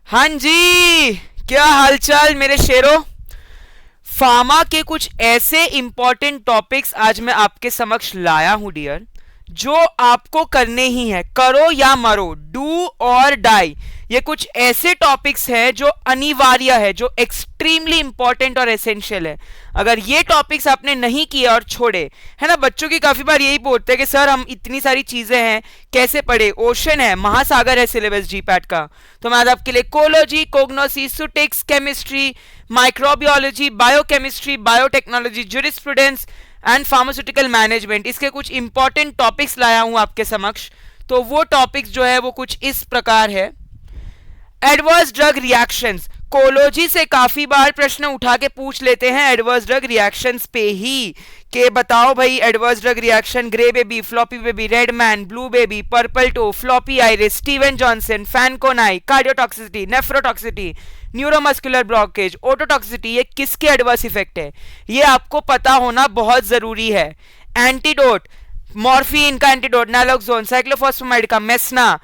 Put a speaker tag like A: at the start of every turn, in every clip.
A: हाँ जी, क्या हालचाल मेरे शेरों। फार्मा के कुछ ऐसे इंपॉर्टेंट टॉपिक्स आज मैं आपके समक्ष लाया हूं डियर, जो आपको करने ही है, करो या मरो, डू और डाई। ये कुछ ऐसे टॉपिक्स हैं जो अनिवार्य है, जो एक्सट्रीमली इंपॉर्टेंट और एसेंशियल है। अगर ये टॉपिक्स आपने नहीं किए और छोड़े, है ना, बच्चों की काफी बार यही बोलते हैं कि सर हम इतनी सारी चीजें हैं कैसे पढ़े, ओशन है, महासागर है सिलेबस जीपैट का। तो मैं आज आपके लिए कोलोजी, कोग्नोसिस, chemistry, microbiology, biochemistry, biotechnology, jurisprudence and pharmaceutical management, इसके कुछ इंपॉर्टेंट टॉपिक्स लाया हूं आपके समक्ष। तो वो टॉपिक्स जो है वो कुछ इस प्रकार है। एडवर्स ड्रग रिएक्शंस, कोलोजी से काफी बार प्रश्न उठा के पूछ लेते हैं एडवर्स ड्रग रिएक्शंस पे ही, कि बताओ भाई adverse drug reaction, grey baby, floppy baby, red man, blue baby, purple toe, floppy iris, Steven Johnson, Fanconi, cardiotoxicity, nephrotoxicity, neuromuscular blockage, ototoxicity, ये किसके एडवर्स इफेक्ट है, ये आपको पता होना बहुत जरूरी है। एंटीडोट, मॉर्फिन का एंटीडोट, नैलोक्सोन, साइक्लोफॉस्फेमाइड का, मेसना,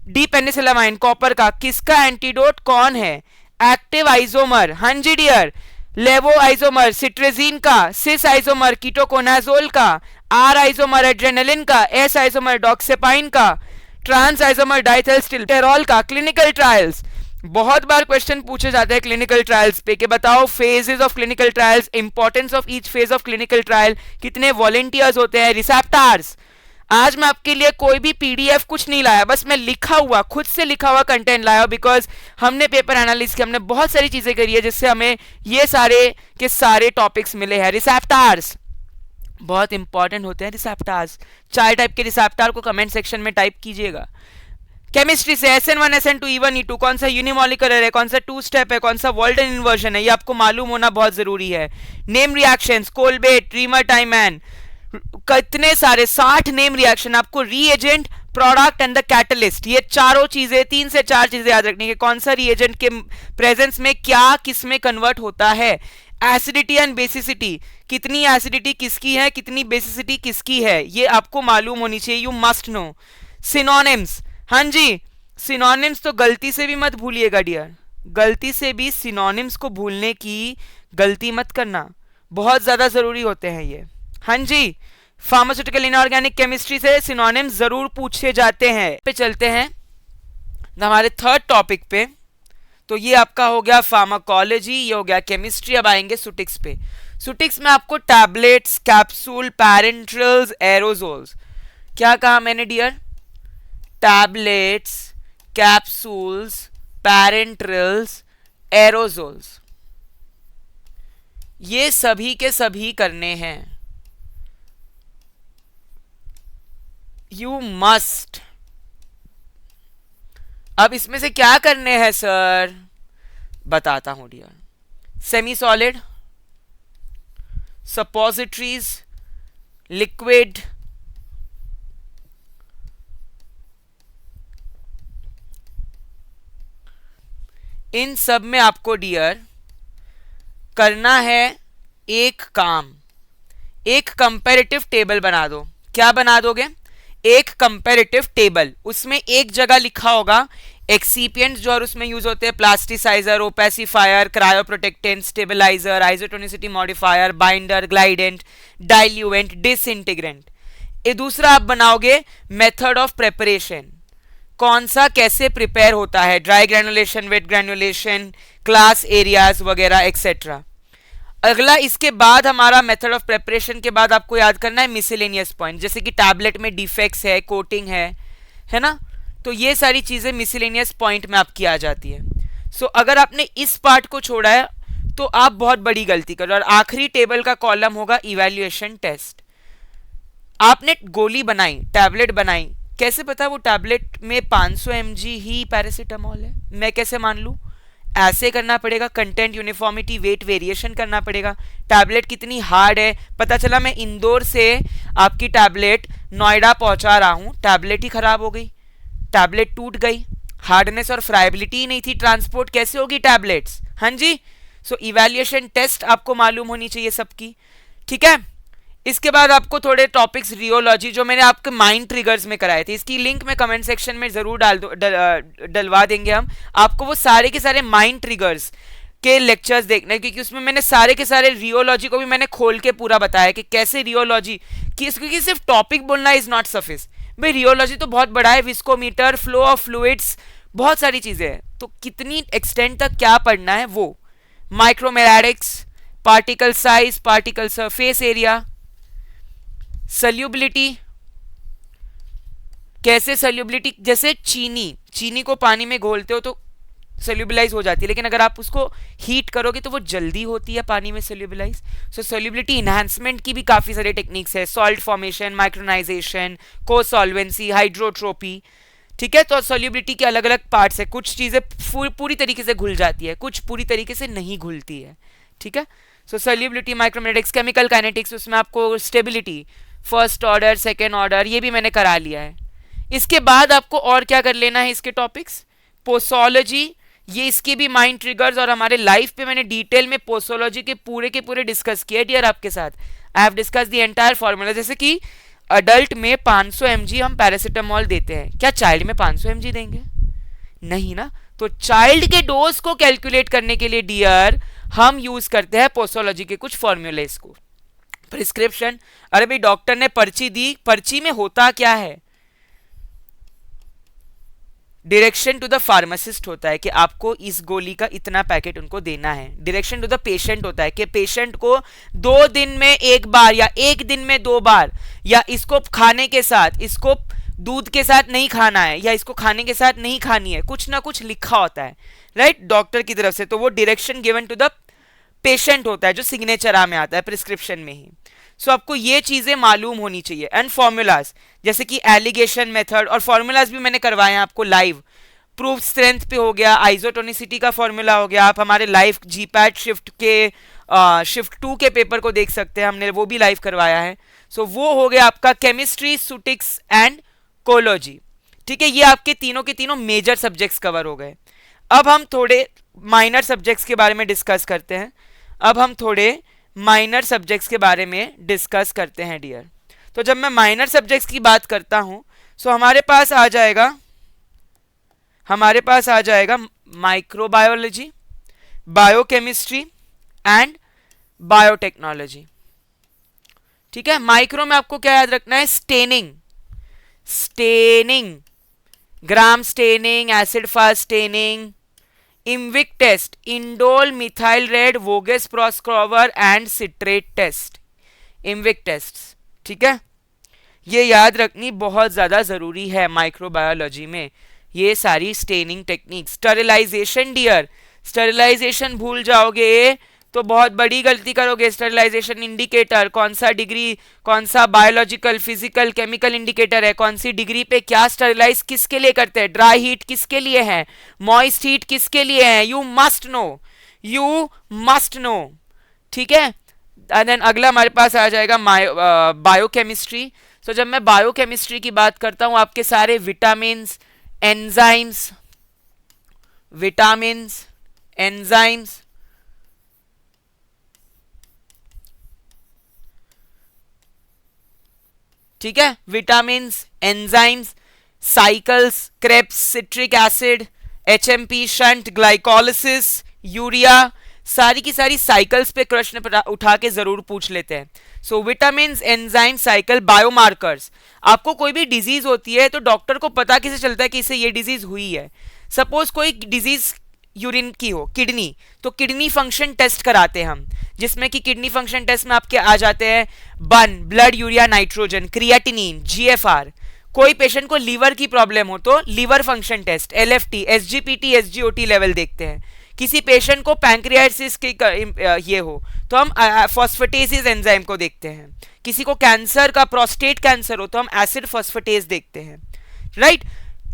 A: डी पेनिसिलामाइन, कॉपर का, किसका एंटीडोट कौन है? एक्टिव आइसोमर, हाँ जी डियर, लेवो आइसोमर सिट्रेजीन का, सिस आइसोमर कीटोकोनाजोल का, आर आइसोमर एड्रेनलिन का, एस आइसोमर डॉक्सेपाइन का, ट्रांस आइसोमर डाइथेल्स्टिलटेरॉल का। क्लिनिकल ट्रायल्स, बहुत बार क्वेश्चन पूछे जाते हैं क्लिनिकल ट्रायल्स पे कि बताओ phases of clinical trials, importance of each phase of clinical trial, कितने वॉलेंटियर्स होते हैं, रिसेप्टर्स। आज मैं आपके लिए कोई भी पीडीएफ कुछ नहीं लाया, बस मैं लिखा हुआ, खुद से लिखा हुआ कंटेंट लाया, बिकॉज हमने पेपर एनालिसिस किया, हमने बहुत सारी चीजें करी है जिससे हमें ये सारे के सारे टॉपिक्स मिले हैं। रिसेप्टर्स बहुत इंपॉर्टेंट होते हैं। रिसेप्टर्स 4 टाइप के रिसेप्टर को कमेंट सेक्शन में टाइप कीजिएगा। केमिस्ट्री से SN1 SN2 E1 E2 कौन सा यूनिमोलिकुलर है, कौन सा 2 स्टेप है, कौन सा वॉल्टन इन्वर्जन है, ये आपको मालूम होना बहुत जरूरी है। नेम रिएक्शंस, कोलबेट, रीमर टाइमैन, कितने सारे 60 नेम रिएक्शन, आपको reagent, product and the catalyst, ये चारों चीजें, 3 से 4 चीजें याद रखनी है, कौन सा रीएजेंट के प्रेजेंस में क्या किस में कन्वर्ट होता है। एसिडिटी एंड बेसिसिटी, कितनी एसिडिटी किसकी है, कितनी बेसिसिटी किसकी है, ये आपको मालूम होनी चाहिए, यू मस्ट नो। सिनोनिम्स, हाँ जी, सिनोनिम्स तो गलती से भी मत भूलिएगा डियर, गलती से भी सिनोनिम्स को भूलने की गलती मत करना, बहुत ज्यादा जरूरी होते हैं ये। हाँ जी, फार्मास्यूटिकल इनऑर्गेनिक केमिस्ट्री से सिनोनिम्स जरूर पूछे जाते हैं। पे चलते हैं हमारे थर्ड टॉपिक पे। तो ये आपका हो गया फार्माकोलॉजी, ये हो गया केमिस्ट्री। अब आएंगे सुटिक्स पे। सुटिक्स में आपको टैबलेट्स, कैप्सूल, पैरेंट्रल्स, एरोजोल्स, क्या कहा मैंने डियर? टैबलेट्स, कैप्सूल्स, पैरेंट्रल्स, एरोजोल्स, ये सभी के सभी करने हैं, यू मस्ट। अब इसमें से क्या करने हैं सर, बताता हूं dear. Semi solid, suppositories, liquid, इन सब में आपको डियर करना है एक काम, एक कंपैरेटिव टेबल बना दो। क्या बना दोगे? एक कंपैरेटिव टेबल। उसमें एक जगह लिखा होगा एक्सीपिएंट्स जो और उसमें यूज होते हैं, plasticiser, opacifier, cryoprotectant, stabiliser, isotonicity modifier, binder, glidant, diluent, disintegrant. ये दूसरा आप बनाओगे मेथड ऑफ प्रिपरेशन, कौन सा कैसे प्रिपेयर होता है, dry granulation, wet granulation, class areas वगैरह एक्सेट्रा। अगला इसके बाद हमारा मेथड ऑफ प्रिपरेशन के बाद आपको याद करना है मिसलेनियस पॉइंट, जैसे कि टैबलेट में डिफेक्ट्स है, कोटिंग है ना, तो ये सारी चीजें मिसलेनियस पॉइंट में आपकी आ जाती है। सो अगर आपने इस पार्ट को छोड़ा है तो आप बहुत बड़ी गलती कर रहे हो। और आखिरी टेबल का कॉलम होगा इवैल्यूएशन टेस्ट। आपने गोली बनाई, टैबलेट बनाई, कैसे पता वो टैबलेट में 500 mg ही पैरासीटामोल है, मैं कैसे मान लूं? ऐसे करना पड़ेगा, कंटेंट यूनिफॉर्मिटी, वेट वेरिएशन करना पड़ेगा। टैबलेट कितनी हार्ड है, पता चला मैं इंदौर से आपकी टैबलेट नोएडा पहुंचा रहा हूं, टैबलेट ही खराब हो गई, टैबलेट टूट गई, हार्डनेस और फ्राइबिलिटी ही नहीं थी, ट्रांसपोर्ट कैसे होगी टैबलेट्स? हाँ जी, सो इवैल्यूएशन टेस्ट आपको मालूम होनी चाहिए सबकी, ठीक है। इसके बाद आपको थोड़े टॉपिक्स रियोलॉजी जो मैंने आपके माइंड ट्रिगर्स में कराए थे, इसकी लिंक मैं कमेंट सेक्शन में जरूर डलवा देंगे हम आपको। वो सारे के सारे माइंड ट्रिगर्स के लेक्चर्स देखने, क्योंकि उसमें मैंने सारे के सारे रियोलॉजी को भी मैंने खोल के पूरा बताया कि कैसे रियोलॉजी क्योंकि सिर्फ टॉपिक बोलना इज नॉट सफिस भाई, रियोलॉजी तो बहुत बड़ा है, विस्कोमीटर, फ्लो ऑफ फ्लूइड्स, बहुत सारी चीजें हैं, तो कितनी एक्सटेंट तक क्या पढ़ना है वो, micromeritics, particle size, particle surface area, solubility, कैसे सल्यूबिलिटी, जैसे चीनी को पानी में घोलते हो तो सोल्यूबलाइज हो जाती है, लेकिन अगर आप उसको हीट करोगे तो वो जल्दी होती है पानी में सोल्यूबलाइज। सो सोल्यूबिलिटी इनहांसमेंट की भी काफी सारे टेक्निक्स है, सॉल्ट फॉर्मेशन, माइक्रोनाइजेशन, को सॉल्वेंसी, हाइड्रोट्रोपी, ठीक है। तो सोल्यूबिलिटी के अलग अलग पार्ट्स है, कुछ चीजें पूरी तरीके से घुल जाती है, कुछ पूरी तरीके से नहीं घुलती है, ठीक है। सो सोल्यूबिलिटी, माइक्रोमेटिक्स, केमिकल काइनेटिक्स, उसमें आपको stability, first order, second order, ये भी मैंने करा लिया है। इसके बाद आपको और क्या कर लेना है, इसके टॉपिक्स, पोसोलॉजी, ये इसके भी माइंड ट्रिगर्स, और हमारे लाइफ पे मैंने डिटेल में पोसोलॉजी के पूरे डिस्कस किए डियर आपके साथ। I have discuss the entire formula, जैसे कि अडल्ट में 500 mg हम पैरासिटामोल देते हैं, क्या चाइल्ड में 500 mg देंगे? नहीं ना। तो चाइल्ड के डोज को कैलकुलेट करने के लिए डियर हम यूज करते हैं पोसोलॉजी के कुछ फॉर्मूलेस को। प्रिस्क्रिप्शन, अरे भाई डॉक्टर ने पर्ची दी, पर्ची में होता क्या है, डायरेक्शन टू द फार्मासिस्ट होता है कि आपको इस गोली का इतना पैकेट उनको देना है। डायरेक्शन टू द पेशेंट होता है कि पेशेंट को 2 दिन में 1 बार या 1 दिन में 2 बार, या इसको खाने के साथ, इसको दूध के साथ नहीं खाना है, या इसको खाने के साथ नहीं खानी है, कुछ ना कुछ लिखा होता है, राइट, डॉक्टर की तरफ से। तो वो direction given to the patient होता है, जो सिग्नेचर में आता है प्रिस्क्रिप्शन में ही। सो आपको ये चीजें मालूम होनी चाहिए। एंड फॉर्मूलाज, जैसे कि एलिगेशन मेथड, और फॉर्मूलाज भी मैंने करवाए हैं आपको लाइव। प्रूफ स्ट्रेंथ पे हो गया, आइसोटोनिसिटी का फॉर्मूला हो गया, आप हमारे लाइव जीपैट शिफ्ट 2 के पेपर को देख सकते हैं, हमने वो भी लाइव करवाया है। सो वो हो गया आपका केमिस्ट्री, सुटिक्स एंड कोलॉजी, ठीक है। ये आपके तीनों के तीनों मेजर सब्जेक्ट्स कवर हो गए। अब हम थोड़े माइनर सब्जेक्ट्स के बारे में डिस्कस करते हैं। डियर। तो जब मैं माइनर सब्जेक्ट्स की बात करता हूं, सो हमारे पास आ जाएगा माइक्रोबायोलॉजी, बायोकेमिस्ट्री एंड बायोटेक्नोलॉजी, ठीक है। माइक्रो में आपको क्या याद रखना है, staining, gram staining, acid fast staining, IMViC test, indole, methyl red, Voges Proskauer and citrate test, IMViC test, ठीक है। ये याद रखनी बहुत ज्यादा जरूरी है माइक्रोबायोलॉजी में, ये सारी staining technique. Sterilization dear, sterilization भूल जाओगे तो बहुत बड़ी गलती करोगे। स्टरलाइजेशन इंडिकेटर, कौन सा डिग्री, कौन सा बायोलॉजिकल, फिजिकल, केमिकल इंडिकेटर है, कौन सी डिग्री पे क्या स्टरलाइज किसके लिए करते हैं, ड्राई हीट किसके लिए है, मॉइस्ट हीट किसके लिए है, यू मस्ट नो, ठीक है। देन अगला हमारे पास आ जाएगा बायोकेमिस्ट्री। तो जब मैं बायोकेमिस्ट्री की बात करता हूं, आपके सारे विटामिन्स, एंजाइम्स, ठीक है, vitamins, enzymes, cycles, Krebs, citric acid, HMP, shunt, glycolysis, urea, सारी की सारी साइकिल्स पे प्रश्न उठा के जरूर पूछ लेते हैं। सो विटामिन्स, एंजाइम, साइकिल, बायोमार्कर्स। आपको कोई भी डिजीज होती है तो डॉक्टर को पता कैसे चलता है कि इसे ये डिजीज हुई है। सपोज कोई डिजीज यूरिन की हो, किडनी, तो किडनी फंक्शन टेस्ट कराते हैं हम, जिसमें कि किडनी फंक्शन टेस्ट में आपके आ जाते हैं blood urea nitrogen, creatinine, GFR. कोई पेशेंट को लीवर की प्रॉब्लम हो तो liver function test, LFT, SGPT, SGOT level देखते हैं। किसी पेशेंट को पैंक्रियासिस की ये हो तो हम फॉस्फेटेसेस एंजाइम को देखते हैं। किसी को कैंसर का, प्रोस्टेट कैंसर हो तो हम एसिड फॉस्फेटेस देखते हैं, राइट।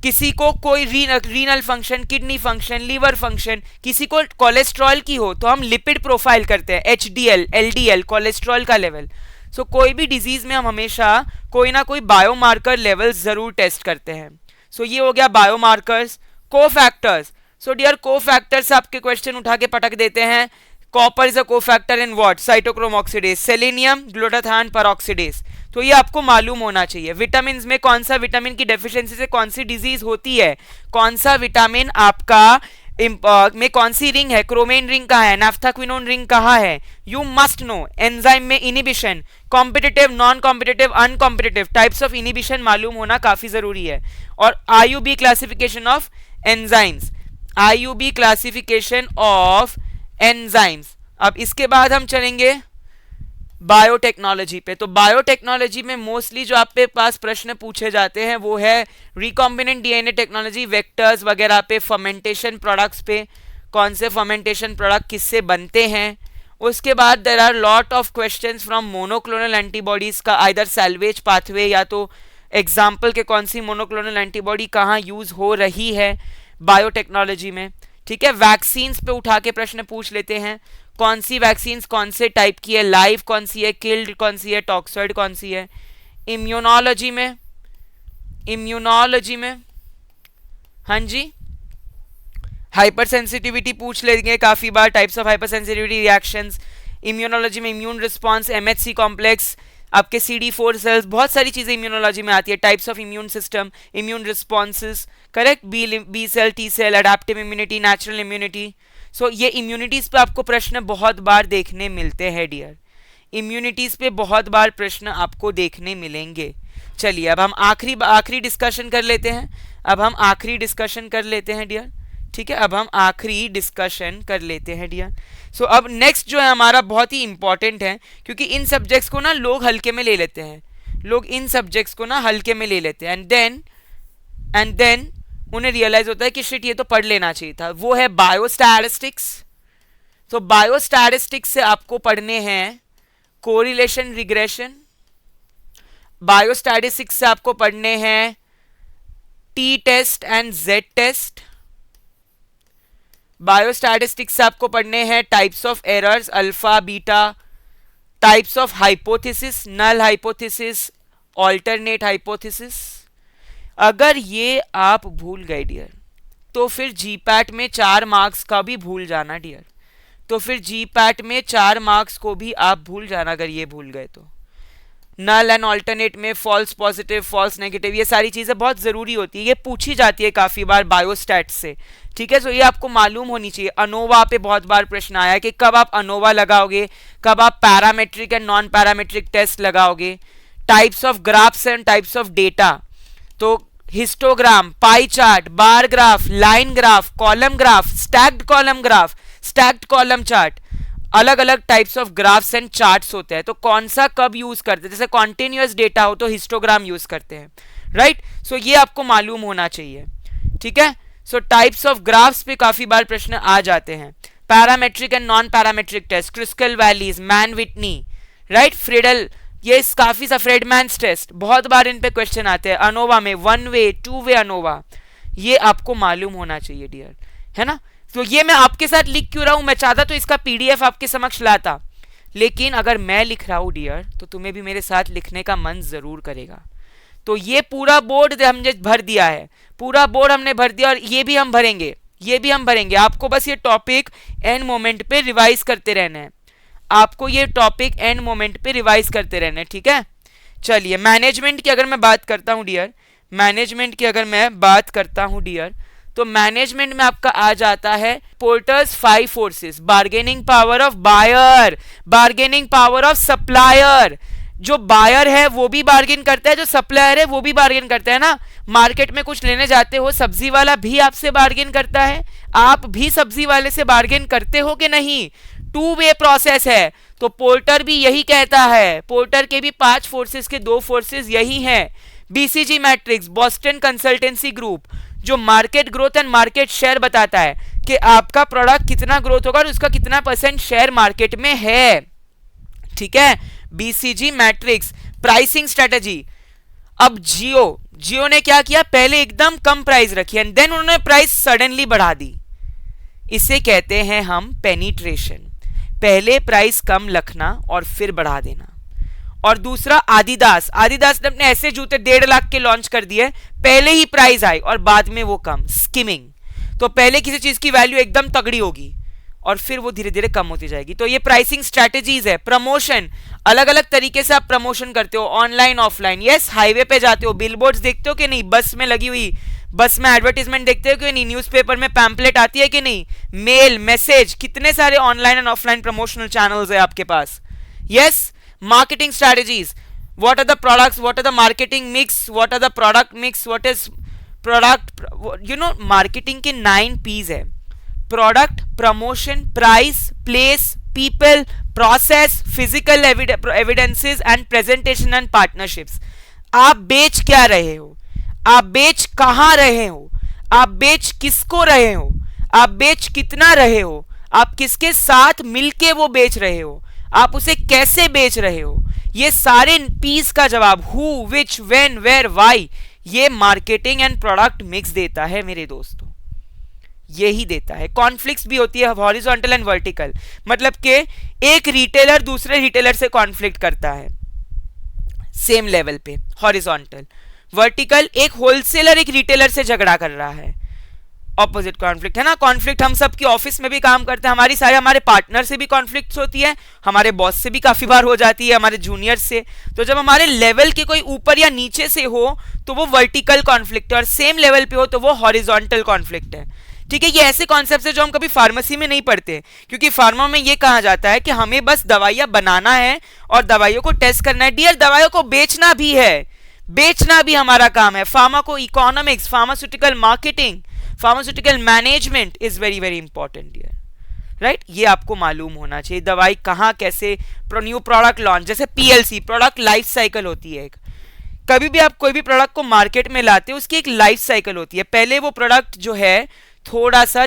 A: किसी को कोई renal function, kidney function, liver function, किसी को कोलेस्ट्रॉल की हो तो हम लिपिड प्रोफाइल करते हैं, एचडीएल, एलडीएल, कोलेस्ट्रॉल का लेवल। सो कोई भी डिजीज में हम हमेशा कोई ना कोई बायोमार्कर लेवल जरूर टेस्ट करते हैं। सो ये हो गया biomarkers. Cofactors, so dear cofactors आपके क्वेश्चन उठा के पटक देते हैं। Copper is a cofactor in what? Cytochrome oxidase. Selenium glutathione peroxidase. तो ये आपको मालूम होना चाहिए। विटामिन में कौन सा विटामिन की डेफिशिएंसी से कौन सी डिजीज होती है, कौन सा विटामिन आपका में कौन सी रिंग है, क्रोमेन रिंग कहाँ है, नाफ्थाक्विनोन रिंग कहाँ है, यू मस्ट नो। एंजाइम में inhibition, competitive, non competitive, uncompetitive types of inhibition मालूम होना काफी जरूरी है। और IUB classification of enzymes, IUB classification of enzymes. अब इसके बाद हम चलेंगे बायोटेक्नोलॉजी पे। तो बायोटेक्नोलॉजी में मोस्टली जो आपके पास प्रश्न पूछे जाते हैं वो है रिकॉम्बिनेंट डीएनए टेक्नोलॉजी, वेक्टर्स वगैरह पे, फर्मेंटेशन प्रोडक्ट्स पे, कौन से फर्मेंटेशन प्रोडक्ट किससे बनते हैं। उसके बाद there are lot of questions from monoclonal antibodies का आइदर सैल्वेज पाथवे या तो एग्जाम्पल के कौन सी मोनोक्लोनल एंटीबॉडी कहाँ यूज हो रही है बायोटेक्नोलॉजी में। ठीक है, वैक्सीन्स पे उठा के प्रश्न पूछ लेते हैं, कौन सी वैक्सीन्स कौन से टाइप की है, लाइव कौन सी है, किल्ड कौन सी है, टॉक्सॉइड कौन सी है। इम्यूनोलॉजी में, इम्यूनोलॉजी में हाँ जी हाइपर सेंसिटिविटी पूछ लेंगे काफी बार, types of hypersensitivity reactions. Immunology में इम्यून रिस्पॉन्स, एमएचसी कॉम्प्लेक्स, आपके CD4 सेल्स, बहुत सारी चीजें इम्यूनोलॉजी में आती है। Types of immune system, immune responses, correct, B cell, T cell, adaptive immunity, natural immunity. So ये इम्यूनिटीज पे आपको प्रश्न बहुत बार देखने मिलते हैं डियर, इम्यूनिटीज पे बहुत बार प्रश्न आपको देखने मिलेंगे। चलिए अब हम आखिरी डिस्कशन कर लेते हैं, अब हम आखिरी डिस्कशन कर लेते हैं डियर। ठीक है, अब हम आखिरी डिस्कशन कर लेते हैं डियर। सो अब नेक्स्ट जो है हमारा बहुत ही इंपॉर्टेंट है, क्योंकि इन सब्जेक्ट्स को ना लोग हल्के में ले लेते हैं, लोग इन सब्जेक्ट्स को ना हल्के में ले लेते हैं एंड देन उन्हें रियलाइज होता है कि शिट ये तो पढ़ लेना चाहिए था। वो है बायोस्टैटिस्टिक्स। तो बायोस्टैटिस्टिक्स से आपको पढ़ने हैं कोरिलेशन रिग्रेशन, बायोस्टैटिस्टिक्स से आपको पढ़ने हैं T test and Z test, biostatistics से आपको पढ़ने हैं types of errors, alpha beta, types of hypothesis, null hypothesis, alternate hypothesis. अगर ये आप भूल गए डियर तो फिर जीपैट में 4 मार्क्स का भी भूल जाना डियर, तो फिर जीपैट में 4 मार्क्स को भी आप भूल जाना अगर ये भूल गए तो। नल एंड ऑल्टरनेट में फॉल्स पॉजिटिव, फॉल्स नेगेटिव, ये सारी चीजें बहुत जरूरी होती है, ये पूछी जाती है काफी बार बायोस्टैट से। ठीक है, तो ये आपको मालूम होनी चाहिए। अनोवा पे बहुत बार प्रश्न आया कि कब आप अनोवा लगाओगे, कब आप parametric and non parametric test लगाओगे। Types of graphs and types of data, तो histogram, pie chart, bar graph, line graph, column graph, stacked column graph, stacked column chart, अलग अलग types of graphs and charts होते हैं। तो कौन सा कब यूज करते हैं, जैसे कॉन्टिन्यूअस डेटा हो तो हिस्टोग्राम यूज करते हैं, राइट। सो ये आपको मालूम होना चाहिए। ठीक है, सो टाइप्स ऑफ ग्राफ्स पे काफी बार प्रश्न आ जाते हैं। Parametric and non parametric test, Kruskal Wallis, Mann Whitney, right, Friedman, ये काफी सा फ्रेडमैन्स टेस्ट, बहुत बार इन पे क्वेश्चन आते हैं। अनोवा में 1 वे 2 वे अनोवा, ये आपको मालूम होना चाहिए डियर, है ना। तो ये मैं आपके साथ लिख क्यों रहा हूं, मैं चाहता तो इसका PDF आपके समक्ष लाता, लेकिन अगर मैं लिख रहा हूं डियर तो तुम्हें भी मेरे साथ लिखने का मन जरूर करेगा। तो ये पूरा बोर्ड हमने भर दिया है, पूरा बोर्ड हमने भर दिया, और ये भी हम भरेंगे, ये भी हम भरेंगे। आपको बस ये टॉपिक एंड मोमेंट पे रिवाइज करते रहना है, आपको ये टॉपिक एंड मोमेंट पे रिवाइज करते रहना है। ठीक है, चलिए मैनेजमेंट की अगर मैं बात करता हूं डियर, मैनेजमेंट की अगर मैं बात करता हूं डियर, तो मैनेजमेंट में आपका आ जाता है Porter's 5 forces, bargaining power of buyer, bargaining power of supplier. जो बायर है वो भी बार्गेन करता है, जो सप्लायर है वो भी बार्गेन करता है ना। मार्केट में कुछ लेने जाते हो, सब्जी वाला भी आपसे बार्गेन करता है, आप भी सब्जी वाले से बार्गेन करते हो कि नहीं। 2 वे प्रोसेस है। तो पोर्टर भी यही कहता है, पोर्टर के भी 5 फोर्सेस के 2 फोर्सेस यही हैं। BCG matrix, Boston consultancy group, जो market growth and market share बताता है कि आपका प्रोडक्ट कितना ग्रोथ होगा और उसका कितना % शेयर मार्केट में है। ठीक है, BCG मैट्रिक्स, प्राइसिंग स्ट्रेटजी। अब जियो ने क्या किया, पहले एकदम कम प्राइस रखी एंड देन उन्होंने प्राइस सडनली बढ़ा दी, इसे कहते हैं हम पेनिट्रेशन। पहले प्राइस कम रखना और फिर बढ़ा देना। और दूसरा आदिदास ने अपने ऐसे जूते 1.5 लाख के लॉन्च कर दिए, पहले ही प्राइस आई और बाद में वो कम, स्किमिंग। तो पहले किसी चीज की वैल्यू एकदम तगड़ी होगी और फिर वो धीरे धीरे कम होती जाएगी। तो ये प्राइसिंग स्ट्रेटेजीज है। प्रमोशन, अलग अलग तरीके से आप प्रमोशन करते हो, ऑनलाइन ऑफलाइन। यस, हाईवे पे जाते हो, बिलबोर्ड्स देखते हो कि नहीं, बस में लगी हुई, बस में एडवर्टीजमेंट देखते हो कि नहीं, न्यूज़पेपर में पैम्पलेट आती है कि नहीं, मेल मैसेज, कितने सारे online and offline promotional channels है आपके पास। Yes, marketing strategies, what are the products, what are the marketing mix, what are the product mix, what is product, you know, marketing के 9 P's है, product, promotion, price, place, people, process, physical evidences and presentation and partnerships। आप बेच क्या रहे हो, आप बेच कहाँ रहे हो, आप बेच किसको रहे हो, आप बेच कितना रहे हो, आप किसके साथ मिलके वो बेच रहे हो, आप उसे कैसे बेच रहे हो, ये सारे पीस का जवाब who, which, when, where, why, ये मार्केटिंग एंड प्रोडक्ट मिक्स देता है मेरे दोस्तों, यही देता है। कॉन्फ्लिक्ट्स भी होती है हॉरिजॉन्टल एंड वर्टिकल, मतलब कि एक रिटेलर दूसरे रिटेलर से कॉन्फ्लिक्ट करता है सेम लेवल पे, हॉरिजॉन्टल। वर्टिकल, एक होलसेलर एक रिटेलर से झगड़ा कर रहा है, ऑपोजिट कॉन्फ्लिक्ट है ना। कॉन्फ्लिक्ट हम सब की ऑफिस में भी काम करते हैं, हमारी सारे हमारे पार्टनर से भी कॉन्फ्लिक्ट होती है, हमारे बॉस से भी काफी बार हो जाती है, हमारे जूनियर से। तो जब हमारे लेवल के कोई ऊपर या नीचे से हो तो वो वर्टिकल कॉन्फ्लिक्ट है, और सेम लेवल पे हो तो वो हॉरिजॉन्टल कॉन्फ्लिक्ट है। ठीक है, ये ऐसे कॉन्सेप्ट है जो हम कभी फार्मेसी में नहीं पढ़ते, क्योंकि फार्मा में ये कहा जाता है कि हमें बस दवाइयां बनाना है और दवाइयों को टेस्ट करना है। डियर, दवाइयों को बेचना भी है, बेचना भी हमारा काम है। Pharmacoeconomics, pharmaceutical marketing, pharmaceutical management is very very important dear, right. ये आपको मालूम होना चाहिए, दवाई कहाँ कैसे, न्यू प्रोडक्ट लॉन्च, जैसे पीएलसी, प्रोडक्ट लाइफ साइकिल होती है एक। कभी भी आप कोई भी प्रोडक्ट को मार्केट में लाते हो उसकी एक लाइफ साइकिल होती है। पहले वो प्रोडक्ट जो है थोड़ा सा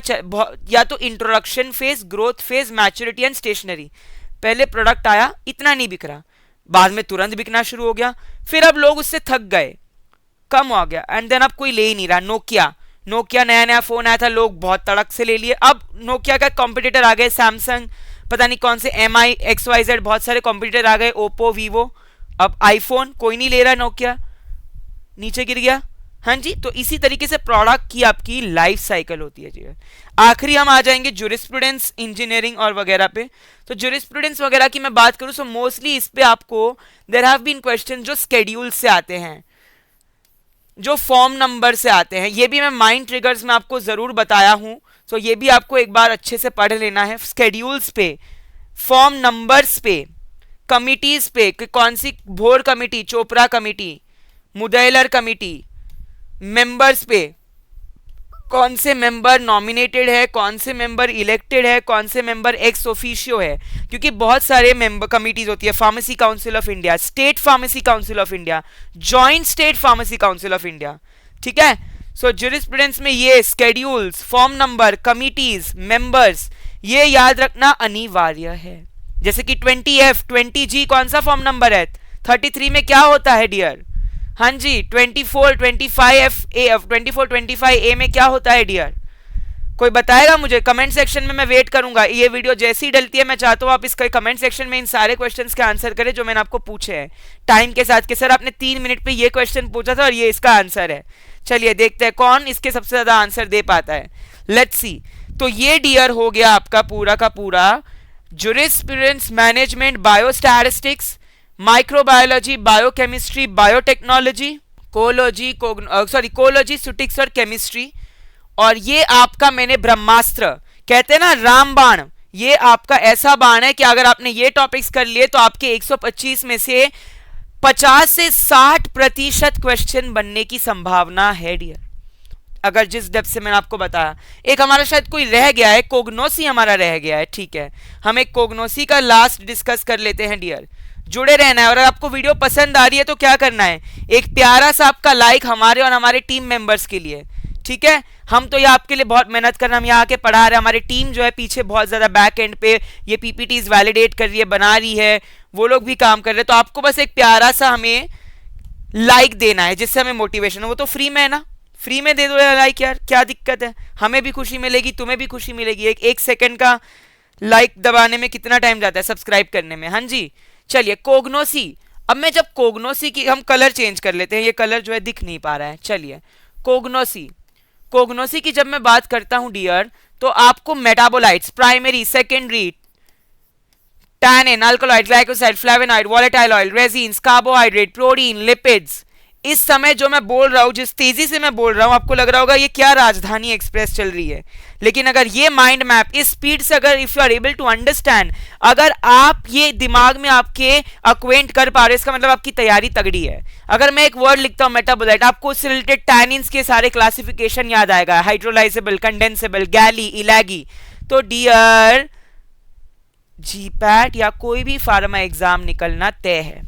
A: या तो introduction phase, growth phase, maturity and stationary. पहले प्रोडक्ट आया, इतना नहीं बिक रहा, बाद में तुरंत बिकना शुरू हो गया, फिर अब लोग उससे थक गए, कम हो गया, एंड देन अब कोई ले ही नहीं रहा। नोकिया नया नया फोन आया था, लोग बहुत तड़क से ले लिए। अब नोकिया का कॉम्पिटिटर आ गए सैमसंग, पता नहीं कौन से MI XYZ, बहुत सारे कॉम्पिटिटर आ गए, ओप्पो, वीवो। अब आईफोन कोई नहीं ले रहा, नोकिया नीचे गिर गया। हाँ जी, तो इसी तरीके से प्रोडक्ट की आपकी लाइफ साइकिल होती है जी। आखिरी हम आ जाएंगे ज्यूरिस्प्रूडेंस, इंजीनियरिंग और वगैरह पे। तो ज्यूरिस्प्रूडेंस वगैरह की मैं बात करूं तो मोस्टली इस पे आपको देयर हैव बीन क्वेश्चन जो स्केड्यूल से आते हैं, जो फॉर्म नंबर से आते हैं। ये भी मैं माइंड ट्रिगर्स में आपको जरूर बताया हूं, तो ये भी आपको एक बार अच्छे से पढ़ लेना है। स्केड्यूल्स पे, फॉर्म नंबर्स पे, कमिटीज पे, कौन सी Bhore committee, Chopra committee, Mudaliar committee, members पे, कौन से मेंबर नॉमिनेटेड है, कौन से मेंबर इलेक्टेड है, कौन से मेंबर एक्स ऑफिशियो है, क्योंकि बहुत सारे मेंबर कमिटीज होती है। Pharmacy council of India, state pharmacy council of India, joint state pharmacy council of India. ठीक है, सो ज्यूरिस्प्रूडेंस में ये schedules, form number, committees, members, ये याद रखना अनिवार्य है। जैसे कि 20F 20G कौन सा फॉर्म नंबर है, 33 में क्या होता है डियर? हाँ जी, 24 25 ए में क्या होता है डियर? कोई बताएगा मुझे कमेंट सेक्शन में, मैं वेट करूंगा। ये वीडियो जैसी ही डलती है मैं चाहता हूँ आप इसका कमेंट सेक्शन में इन सारे क्वेश्चंस के आंसर करें जो मैंने आपको पूछे हैं टाइम के साथ, कि सर आपने 3 मिनट पे ये क्वेश्चन पूछा था और ये इसका आंसर है। चलिए देखते हैं कौन इसके सबसे ज्यादा आंसर दे पाता है। Let's see. तो ये डियर हो गया आपका पूरा का पूरा jurisprudence, management, biostatistics, microbiology, biochemistry, biotechnology, कोलॉजी, सुटिक्स और केमिस्ट्री। और ये आपका मैंने ब्रह्मास्त्र, कहते हैं ना रामबाण, ये आपका ऐसा बाण है कि अगर आपने ये टॉपिक्स कर लिए तो आपके 125 में से 50 से 60% क्वेश्चन बनने की संभावना है डियर, अगर जिस डेप्थ से मैंने आपको बताया। एक हमारा शायद कोई रह गया है, कोग्नोसी हमारा रह गया है। ठीक है, हम एक कोग्नोसी का लास्ट डिस्कस कर लेते हैं डियर। जुड़े रहना है, और अगर आपको वीडियो पसंद आ रही है तो क्या करना है, एक प्यारा सा आपका लाइक हमारे और हमारे टीम मेंबर्स के लिए। ठीक है, हम तो ये आपके लिए बहुत मेहनत कर रहे हैं, हम यहाँ आके पढ़ा रहे हैं, हमारी टीम जो है पीछे बहुत ज्यादा बैक एंड पे ये पीपीटीज वैलिडेट कर रही है, बना रही है, वो लोग भी काम कर रहे हैं। तो आपको बस एक प्यारा सा हमें लाइक देना है जिससे हमें मोटिवेशन हो। वो तो फ्री में है ना, फ्री में दे दो लाइक यार, क्या दिक्कत है, हमें भी खुशी मिलेगी, तुम्हें भी खुशी मिलेगी। एक सेकंड का लाइक दबाने में कितना टाइम जाता है सब्सक्राइब करने में। हाँ जी, चलिए कोग्नोसी। अब मैं जब कोग्नोसी की, हम कलर चेंज कर लेते हैं, ये कलर जो है दिख नहीं पा रहा है। चलिए कोग्नोसी, कोग्नोसी की जब मैं बात करता हूं डियर, तो आपको metabolites, primary, secondary, tannin, alkaloid, glycoside, flavonoid, volatile oil, resins, carbohydrate, protein, lipids, इस समय जो मैं बोल रहा हूं, जिस तेजी से मैं बोल रहा हूं, आपको लग रहा होगा ये क्या राजधानी एक्सप्रेस चल रही है, लेकिन अगर ये माइंड मैप इस स्पीड से, अगर if you are able to understand, अगर आप ये दिमाग में आपके अक्वेंट कर पा रहे, इसका मतलब आपकी तैयारी तगड़ी है। अगर मैं एक वर्ड लिखता हूं मेटाबोलाइट, आपको उससे रिलेटेड टैनिन्स के सारे क्लासिफिकेशन याद आएगा, हाइड्रोलाइजेबल, कंडेंसेबल, गैली, इलैगी। तो डियर, जीपैट या कोई भी फार्मा एग्जाम निकलना तय है।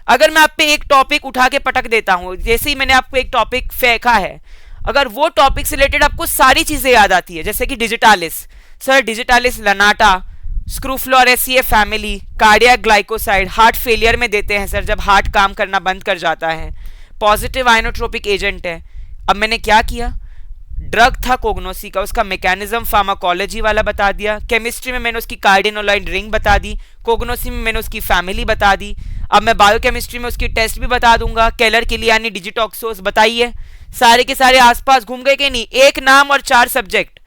A: अगर मैं आप पे एक टॉपिक उठा के पटक देता हूं, जैसे ही मैंने आपको एक टॉपिक फेंका है, अगर वो टॉपिक से रिलेटेड आपको सारी चीजें याद आती है, जैसे कि digitalis, sir digitalis lanata, Scrophulariaceae family, cardiac glycoside, heart failure में देते हैं सर, जब हार्ट काम करना बंद कर जाता है, पॉजिटिव आइनोट्रोपिक एजेंट है। अब मैंने क्या किया, ड्रग था कोग्नोसी का, उसका मैकेनिज्म फार्माकोलॉजी वाला बता दिया, केमिस्ट्री में मैंने उसकी कार्डिनोलाइन रिंग बता दी, कोग्नोसी में मैंने उसकी फैमिली बता दी। अब मैं बायोकेमिस्ट्री में उसकी टेस्ट भी बता दूंगा, केलर किलियानी, डिजिटॉक्सोस, बताइए सारे के सारे आसपास घूम गए कि नहीं, एक नाम और 4 सब्जेक्ट।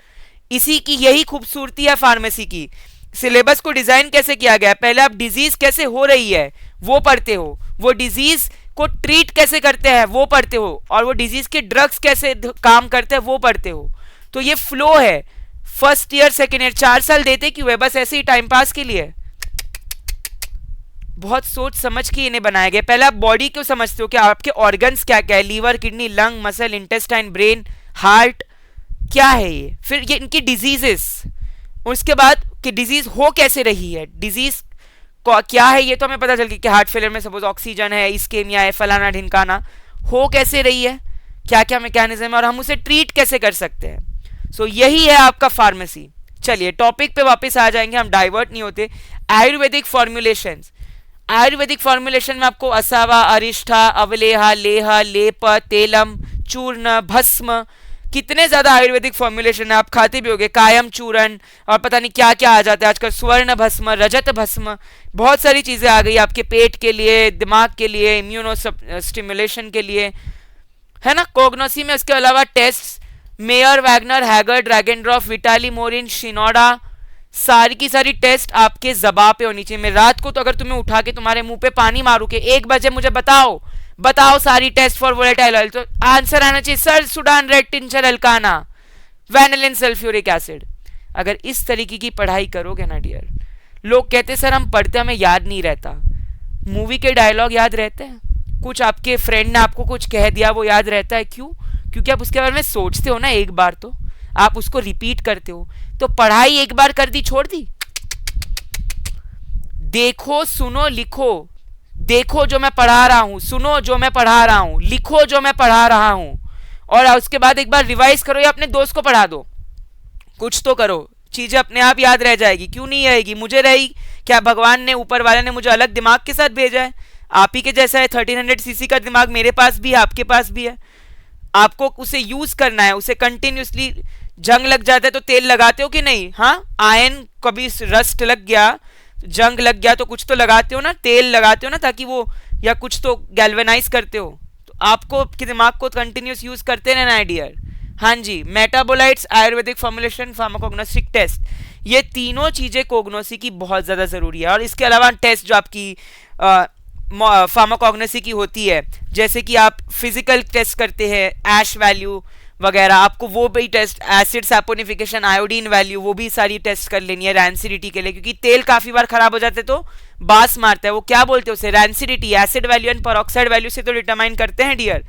A: इसी की यही खूबसूरती है फार्मेसी की। सिलेबस को डिजाइन कैसे किया गया, पहले आप डिजीज कैसे हो रही है वो पढ़ते हो, वो डिजीज को ट्रीट कैसे करते हैं वो पढ़ते हो, और वो डिजीज के ड्रग्स कैसे काम करते हैं वो पढ़ते हो। तो ये फ्लो है, फर्स्ट ईयर सेकेंड ईयर 4 साल देते क्यों है, बस ऐसे ही टाइम पास के लिए। बहुत सोच समझ के इन्हें बनाया गया। पहले आप बॉडी क्यों समझते हो कि आपके ऑर्गन्स क्या क्या है, liver, kidney, lung, muscle, intestine, brain, heart, क्या है ये, फिर ये इनकी डिजीजेस, उसके बाद कि डिजीज हो कैसे रही है, डिजीज क्या है ये तो हमें पता चल गया कि हार्ट फेलियर में सपोज ऑक्सीजन है, इस्केमिया है, फलाना ढिमकाना, हो कैसे रही है, क्या क्या मैकेनिज्म है, और हम उसे ट्रीट कैसे कर सकते हैं। सो यही है आपका फार्मेसी। चलिए टॉपिक पे वापस आ जाएंगे, हम डाइवर्ट नहीं होते। आयुर्वेदिक फॉर्मुलेशंस, आयुर्वेदिक फॉर्मुलेशन में आपको असावा, अरिष्ठा, अवलेहा, लेह, लेप, तेलम, चूर्ण, भस्म, कितने ज्यादा आयुर्वेदिक फॉर्मुलेशन है, आप खाते भी होंगे, कायम चूर्ण, और पता नहीं क्या क्या आ जाता है आजकल, स्वर्ण भस्म, रजत भस्म, बहुत सारी चीजें आ गई आपके पेट के लिए, दिमाग के लिए, इम्यूनो स्टिमुलेशन के लिए, है ना। कोग्नोसी में इसके अलावा test, Mayer, Wagner, Hager, Dragendorff, Vitali, Morin, Shinoda, सारी की सारी टेस्ट आपके जबा पे होनी चाहिए। मैं रात को तो अगर तुम्हें उठा के तुम्हारे मुंह पे पानी मारू के 1 बजे मुझे बताओ सारी टेस्ट फॉर वोलेटाइल ऑयल, तो आंसर आना चाहिए sir Sudan red tincture alkanna, vanillin sulphuric acid. अगर इस तरीके की पढ़ाई करोगे ना डियर, लोग कहते सर हम पढ़ते हमें याद नहीं रहता, मूवी के डायलॉग याद रहते हैं, कुछ आपके फ्रेंड ने आपको कुछ कह दिया वो याद रहता है, क्यों, क्योंकि आप उसके बारे में सोचते हो ना एक बार, तो आप उसको रिपीट करते हो। तो पढ़ाई एक बार कर दी छोड़ दी, देखो सुनो लिखो, देखो जो मैं पढ़ा रहा हूं, सुनो जो मैं पढ़ा रहा हूं, लिखो जो मैं पढ़ा रहा हूं, और उसके बाद एक बार रिवाइज करो या अपने दोस्त को पढ़ा दो, कुछ तो करो, चीजें अपने आप याद रह जाएगी। क्यों नहीं रहेगी, मुझे रही, क्या भगवान ने, ऊपर वाले ने मुझे अलग दिमाग के साथ भेजा है, आप ही के जैसा है, 1300 सीसी का दिमाग मेरे पास भी है, आपके पास भी है, आपको उसे यूज करना है, उसे कंटिन्यूसली। जंग लग जाता है तो तेल लगाते हो कि नहीं, हाँ, आयन कभी रस्ट लग गया, जंग लग गया तो कुछ तो लगाते हो ना, तेल लगाते हो ना, ताकि वो, या कुछ तो गैल्वेनाइज करते हो, तो आपको के दिमाग को कंटिन्यूस यूज करते रहना है डियर। हाँ जी, मेटाबोलाइट्स, आयुर्वेदिक फॉर्मुलेशन, फार्माकोग्नोस्टिक टेस्ट, ये तीनों चीजें कोग्नोसी की बहुत ज्यादा जरूरी है। और इसके अलावा टेस्ट जो आपकी फार्माकोग्नोसी की होती है, जैसे कि आप फिजिकल टेस्ट करते हैं, ऐश वैल्यू वगैरह, आपको वो भी test, acid saponification, iodine value, वो भी सारी टेस्ट कर लेनी है रैंसिडिटी के लिए, क्योंकि तेल काफी बार खराब हो जाते तो बास मारता है, वो क्या बोलते हैं उसे, rancidity, acid value and peroxide value से तो डिटरमाइन करते हैं डियर।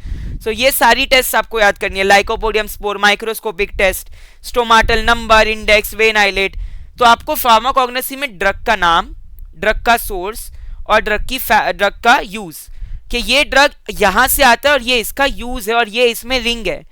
A: सो ये सारी टेस्ट आपको याद करनी है, lycopodium spore, microscopic test, stomatal number, index, vein islet. तो आपको फार्माकोग्नोसी में ड्रग का नाम, ड्रग का सोर्स, और ड्रग का यूज, कि ये ड्रग यहां से आता है और ये इसका यूज है और ये इसमें रिंग है,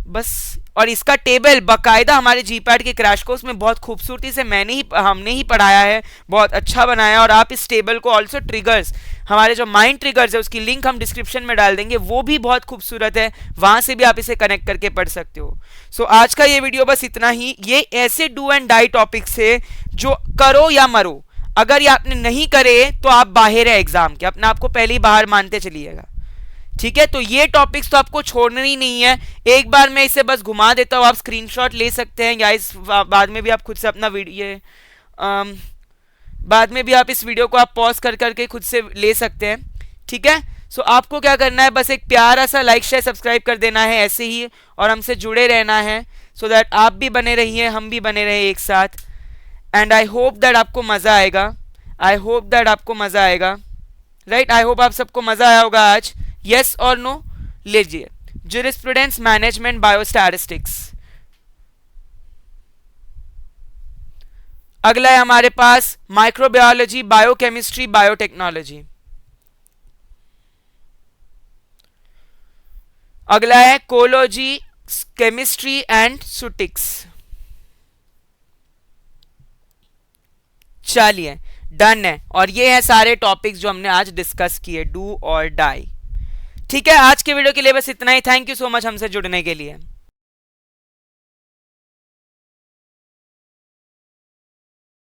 A: बस। और इसका टेबल बकायदा हमारे जीपैड के क्रैश कोर्स में बहुत खूबसूरती से हमने ही पढ़ाया है, बहुत अच्छा बनाया। और आप इस टेबल को ऑल्सो ट्रिगर्स, हमारे जो माइंड ट्रिगर्स है उसकी लिंक हम डिस्क्रिप्शन में डाल देंगे, वो भी बहुत खूबसूरत है, वहां से भी आप इसे कनेक्ट करके पढ़ सकते हो। सो आज का ये वीडियो बस इतना ही। ये ऐसे डू एंड डाई टॉपिक्स है जो करो या मरो, अगर ये आपने नहीं करे तो आप बाहर है एग्जाम के, अपने आप को पहले ही बाहर मानते चलिएगा, ठीक है, तो ये टॉपिक्स तो आपको छोड़ना ही नहीं है। एक बार मैं इसे बस घुमा देता हूँ, आप स्क्रीनशॉट ले सकते हैं या इस बाद में भी आप खुद से अपना वीडियो बाद में भी आप इस वीडियो को आप पॉज कर करके खुद से ले सकते हैं। ठीक है, सो आपको क्या करना है, बस एक प्यारा सा लाइक शेयर सब्सक्राइब कर देना है ऐसे ही, और हमसे जुड़े रहना है सो दैट आप भी बने रहिए, हम भी बने रहे एक साथ। एंड आई होप दैट आपको मजा आएगा, आई होप दैट आपको मजा आएगा, राइट। आई होप आप सबको मजा आया होगा आज। यस और नो, लीजिए ज्यूरिस्प्रूडेंस मैनेजमेंट बायोस्टैटिस्टिक्स। अगला है हमारे पास माइक्रोबायोलॉजी, बायोकेमिस्ट्री, बायोटेक्नोलॉजी। अगला है कोलॉजी, केमिस्ट्री एंड सुटिक्स। चलिए डन है, और ये है सारे टॉपिक्स जो हमने आज डिस्कस किए, डू और डाई। ठीक है, आज के वीडियो के लिए बस इतना ही। थैंक यू सो मच हमसे जुड़ने के लिए।